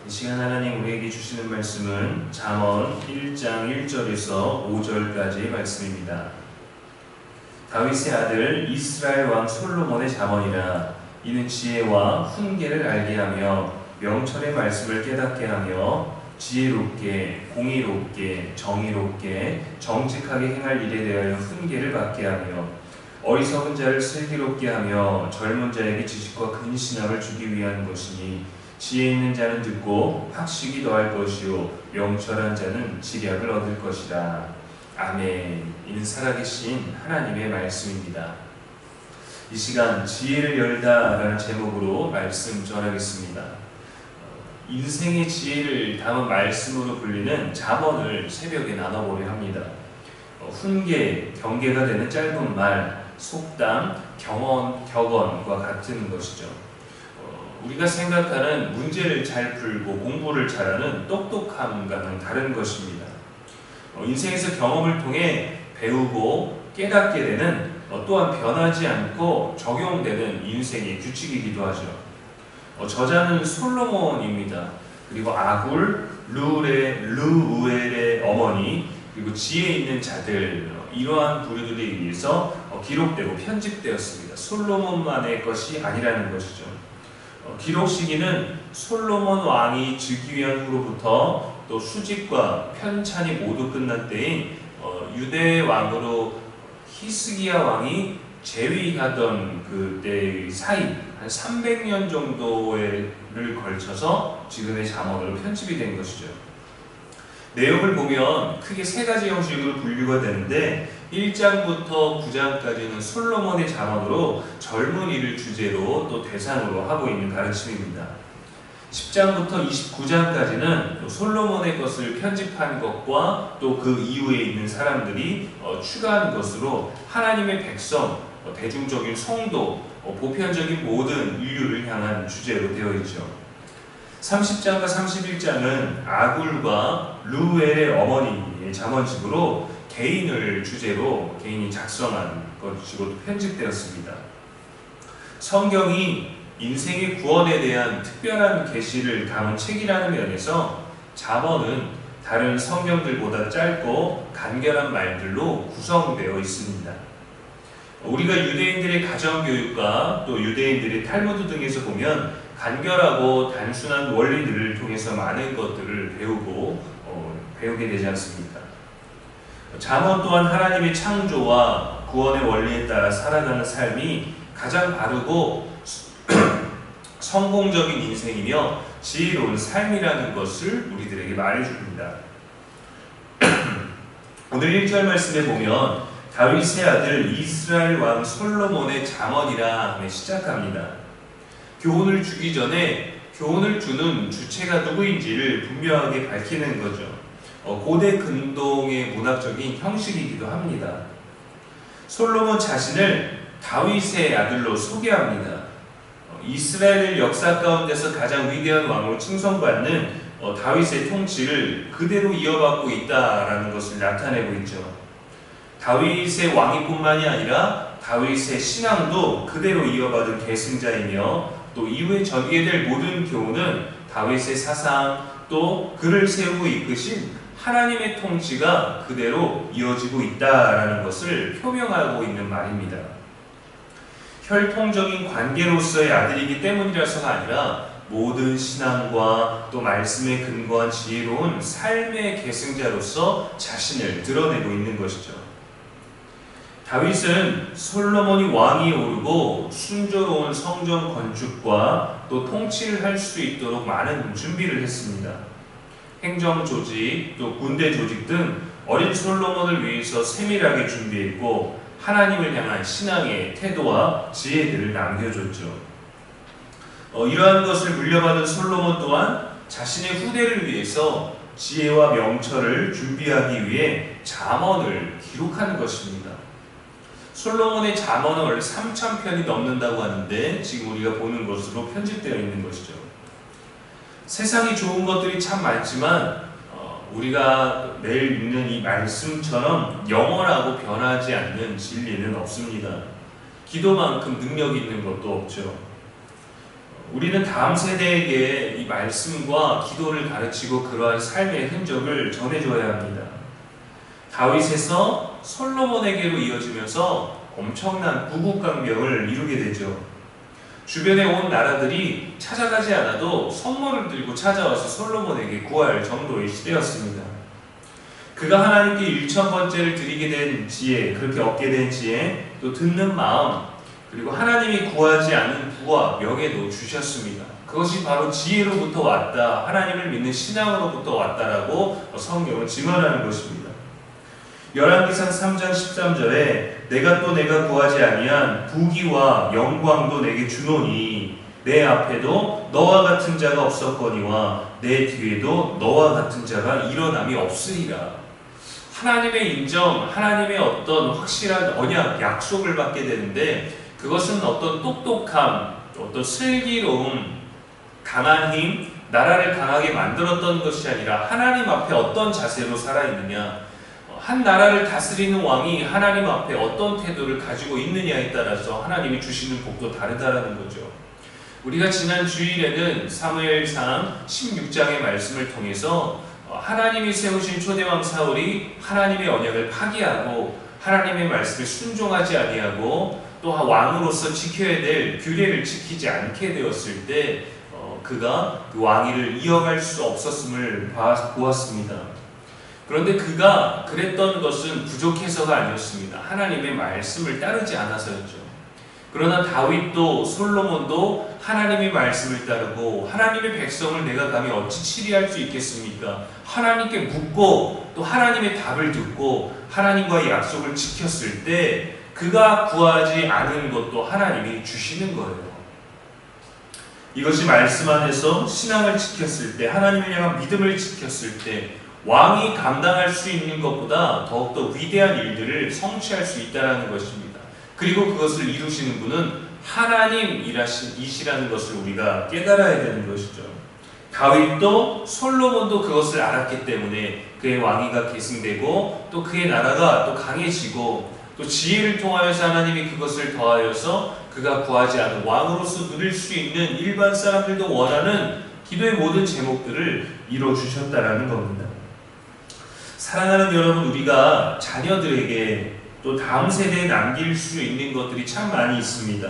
이 시간 하나님 우리에게 주시는 말씀은 잠언 1장 1절에서 5절까지의 말씀입니다. 다윗의 아들 이스라엘 왕 솔로몬의 잠언이라. 이는 지혜와 훈계를 알게 하며 명철의 말씀을 깨닫게 하며 지혜롭게 공의롭게 정의롭게 정직하게 행할 일에 대하여 훈계를 받게 하며 어리석은 자를 슬기롭게 하며 젊은 자에게 지식과 근신함을 주기 위한 것이니, 지혜 있는 자는 듣고 학식이 더할 것이요 명철한 자는 지략을 얻을 것이라. 아멘. 이는 살아계신 하나님의 말씀입니다. 이 시간 지혜를 열다 라는 제목으로 말씀 전하겠습니다. 인생의 지혜를 담은 말씀으로 불리는 잠언을 새벽에 나눠보려 합니다. 훈계, 경계가 되는 짧은 말, 속담, 격언과 같은 것이죠. 우리가 생각하는 문제를 잘 풀고 공부를 잘하는 똑똑함과는 다른 것입니다. 인생에서 경험을 통해 배우고 깨닫게 되는 또한 변하지 않고 적용되는 인생의 규칙이기도 하죠. 저자는 솔로몬입니다. 그리고 아굴, 르우엘의 어머니, 그리고 지혜 있는 자들, 이러한 부류들에 의해서 기록되고 편집되었습니다. 솔로몬만의 것이 아니라는 것이죠. 기록 시기는 솔로몬 왕이 즉위한 후로부터 또 수집과 편찬이 모두 끝난 때인 유대 왕으로 히스기야 왕이 재위하던 그때의 사이 한 300년 정도를 걸쳐서 지금의 잠언으로 편집이 된 것이죠. 내용을 보면 크게 세 가지 형식으로 분류가 되는데, 1장부터 9장까지는 솔로몬의 잠언으로 젊은이를 주제로 또 대상으로 하고 있는 가르침입니다. 10장부터 29장까지는 솔로몬의 것을 편집한 것과 또 그 이후에 있는 사람들이 추가한 것으로 하나님의 백성, 대중적인 성도, 보편적인 모든 인류를 향한 주제로 되어 있죠. 30장과 31장은 아굴과 르우엘의 어머니의 잠언집으로 개인을 주제로 개인이 작성한 것으로 편집되었습니다. 성경이 인생의 구원에 대한 특별한 계시를 담은 책이라는 면에서 잠언은 다른 성경들보다 짧고 간결한 말들로 구성되어 있습니다. 우리가 유대인들의 가정교육과 또 유대인들의 탈무드 등에서 보면 간결하고 단순한 원리들을 통해서 많은 것들을 배우게 되지 않습니까? 잠언 또한 하나님의 창조와 구원의 원리에 따라 살아가는 삶이 가장 바르고 성공적인 인생이며 지혜로운 삶이라는 것을 우리들에게 말해줍니다. 오늘 1절 말씀에 보면 다윗의 아들 이스라엘 왕 솔로몬의 잠언이라 하며 시작합니다. 교훈을 주기 전에 교훈을 주는 주체가 누구인지를 분명하게 밝히는 거죠. 고대 근동의 문학적인 형식이기도 합니다. 솔로몬 자신을 다윗의 아들로 소개합니다. 이스라엘 역사 가운데서 가장 위대한 왕으로 칭송받는 다윗의 통치를 그대로 이어받고 있다라는 것을 나타내고 있죠. 다윗의 왕위뿐만이 아니라 다윗의 신앙도 그대로 이어받은 계승자이며, 또 이후에 전하게 될 모든 교훈은 다윗의 사상, 또 그를 세우고 이끄신 하나님의 통치가 그대로 이어지고 있다라는 것을 표명하고 있는 말입니다. 혈통적인 관계로서의 아들이기 때문이라서가 아니라 모든 신앙과 또 말씀에 근거한 지혜로운 삶의 계승자로서 자신을 드러내고 있는 것이죠. 다윗은 솔로몬이 왕위에 오르고 순조로운 성전 건축과 또 통치를 할 수 있도록 많은 준비를 했습니다. 행정 조직, 또 군대 조직 등 어린 솔로몬을 위해서 세밀하게 준비했고, 하나님을 향한 신앙의 태도와 지혜들을 남겨줬죠. 이러한 것을 물려받은 솔로몬 또한 자신의 후대를 위해서 지혜와 명철을 준비하기 위해 잠언을 기록한 것입니다. 솔로몬의 잠언은 원래 3,000편이 넘는다고 하는데 지금 우리가 보는 것으로 편집되어 있는 것이죠. 세상이 좋은 것들이 참 많지만 우리가 매일 읽는 이 말씀처럼 영원하고 변하지 않는 진리는 없습니다. 기도만큼 능력 있는 것도 없죠. 우리는 다음 세대에게 이 말씀과 기도를 가르치고 그러한 삶의 흔적을 전해줘야 합니다. 다윗에서 솔로몬에게로 이어지면서 엄청난 부국강병을 이루게 되죠. 주변에 온 나라들이 찾아가지 않아도 선물을 들고 찾아와서 솔로몬에게 구할 정도의 시대였습니다. 그가 하나님께 1000번째를 드리게 된 지혜, 그렇게 얻게 된 지혜, 또 듣는 마음, 그리고 하나님이 구하지 않은 부와 명예도 주셨습니다. 그것이 바로 지혜로부터 왔다, 하나님을 믿는 신앙으로부터 왔다라고 성경은 증언하는 것입니다. 열왕기상 3장 13절에 내가 구하지 아니한 부귀와 영광도 내게 주노니 내 앞에도 너와 같은 자가 없었거니와 내 뒤에도 너와 같은 자가 일어남이 없으리라. 하나님의 인정, 하나님의 어떤 확실한 언약, 약속을 받게 되는데 그것은 어떤 똑똑함, 어떤 슬기로움, 강한 힘, 나라를 강하게 만들었던 것이 아니라 하나님 앞에 어떤 자세로 살아있느냐, 한 나라를 다스리는 왕이 하나님 앞에 어떤 태도를 가지고 있느냐에 따라서 하나님이 주시는 복도 다르다라는 거죠. 우리가 지난 주일에는 사무엘상 16장의 말씀을 통해서 하나님이 세우신 초대왕 사울이 하나님의 언약을 파기하고 하나님의 말씀에 순종하지 아니하고 또 왕으로서 지켜야 될 규례를 지키지 않게 되었을 때 그가 그 왕위를 이어갈 수 없었음을 보았습니다. 그런데 그가 그랬던 것은 부족해서가 아니었습니다. 하나님의 말씀을 따르지 않아서였죠. 그러나 다윗도 솔로몬도 하나님의 말씀을 따르고 하나님의 백성을 내가 감히 어찌 치리할 수 있겠습니까? 하나님께 묻고 또 하나님의 답을 듣고 하나님과의 약속을 지켰을 때 그가 구하지 않은 것도 하나님이 주시는 거예요. 이것이 말씀 안에서 신앙을 지켰을 때, 하나님을 향한 믿음을 지켰을 때 왕이 감당할 수 있는 것보다 더욱더 위대한 일들을 성취할 수 있다는 것입니다. 그리고 그것을 이루시는 분은 하나님이시라는 것을 우리가 깨달아야 되는 것이죠. 다윗도 솔로몬도 그것을 알았기 때문에 그의 왕위가 계승되고 또 그의 나라가 또 강해지고 또 지혜를 통하여서 하나님이 그것을 더하여서 그가 구하지 않은 왕으로서 누릴 수 있는 일반 사람들도 원하는 기도의 모든 제목들을 이루어주셨다라는 겁니다. 사랑하는 여러분, 우리가 자녀들에게 또 다음 세대에 남길 수 있는 것들이 참 많이 있습니다.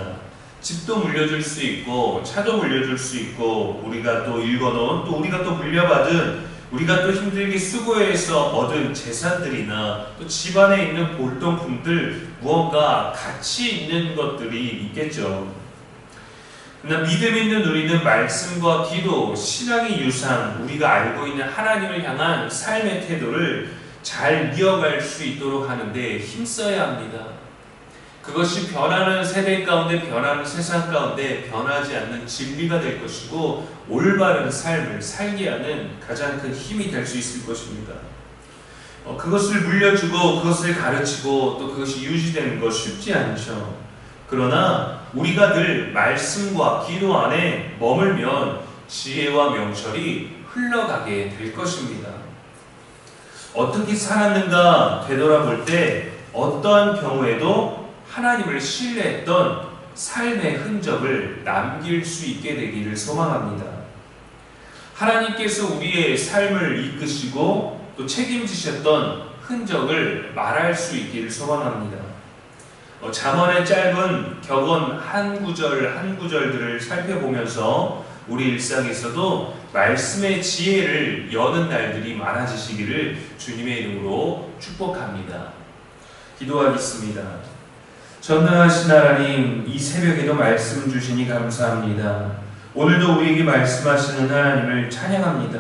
집도 물려줄 수 있고 차도 물려줄 수 있고 우리가 또 읽어놓은 또 우리가 또 물려받은 우리가 또 힘들게 수고해서 얻은 재산들이나 또 집안에 있는 볼동품들 무언가 가치 있는 것들이 있겠죠. 그러나 믿음 있는 우리는 말씀과 기도, 신앙의 유산, 우리가 알고 있는 하나님을 향한 삶의 태도를 잘 이어갈 수 있도록 하는데 힘써야 합니다. 그것이 변하는 세대 가운데, 변하는 세상 가운데 변하지 않는 진리가 될 것이고 올바른 삶을 살게 하는 가장 큰 힘이 될 수 있을 것입니다. 그것을 물려주고 그것을 가르치고 또 그것이 유지되는 것 쉽지 않죠. 그러나 우리가 늘 말씀과 기도 안에 머물면 지혜와 명철이 흘러가게 될 것입니다. 어떻게 살았는가 되돌아볼 때 어떠한 경우에도 하나님을 신뢰했던 삶의 흔적을 남길 수 있게 되기를 소망합니다. 하나님께서 우리의 삶을 이끄시고 또 책임지셨던 흔적을 말할 수 있기를 소망합니다. 잠언의 짧은 격언 한 구절 한 구절들을 살펴보면서 우리 일상에서도 말씀의 지혜를 여는 날들이 많아지시기를 주님의 이름으로 축복합니다. 기도하겠습니다. 전능하신 하나님, 이 새벽에도 말씀 주시니 감사합니다. 오늘도 우리에게 말씀하시는 하나님을 찬양합니다.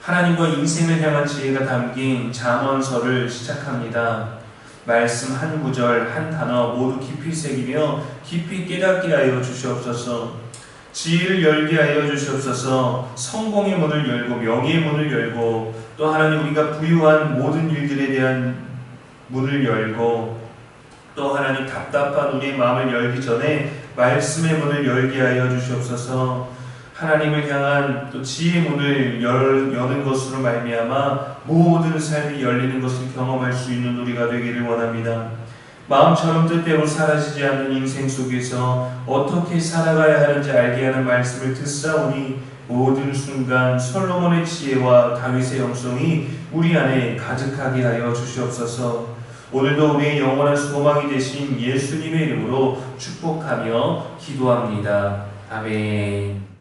하나님과 인생을 향한 지혜가 담긴 잠언서를 시작합니다. 말씀 한 구절 한 단어 모두 깊이 새기며 깊이 깨닫게 하여 주시옵소서. 지혜를 열게 하여 주시옵소서. 성공의 문을 열고 명예의 문을 열고 또 하나님 우리가 부유한 모든 일들에 대한 문을 열고 또 하나님 답답한 우리의 마음을 열기 전에 말씀의 문을 열게 하여 주시옵소서. 하나님을 향한 또 지혜의 문을 여는 것으로 말미암아 모든 삶이 열리는 것을 경험할 수 있는 우리가 되기를 원합니다. 마음처럼 뜻대로 사라지지 않는 인생 속에서 어떻게 살아가야 하는지 알게 하는 말씀을 듣사오니 모든 순간 솔로몬의 지혜와 다윗의 영성이 우리 안에 가득하게 하여 주시옵소서. 오늘도 우리의 영원한 소망이 되신 예수님의 이름으로 축복하며 기도합니다. 아멘.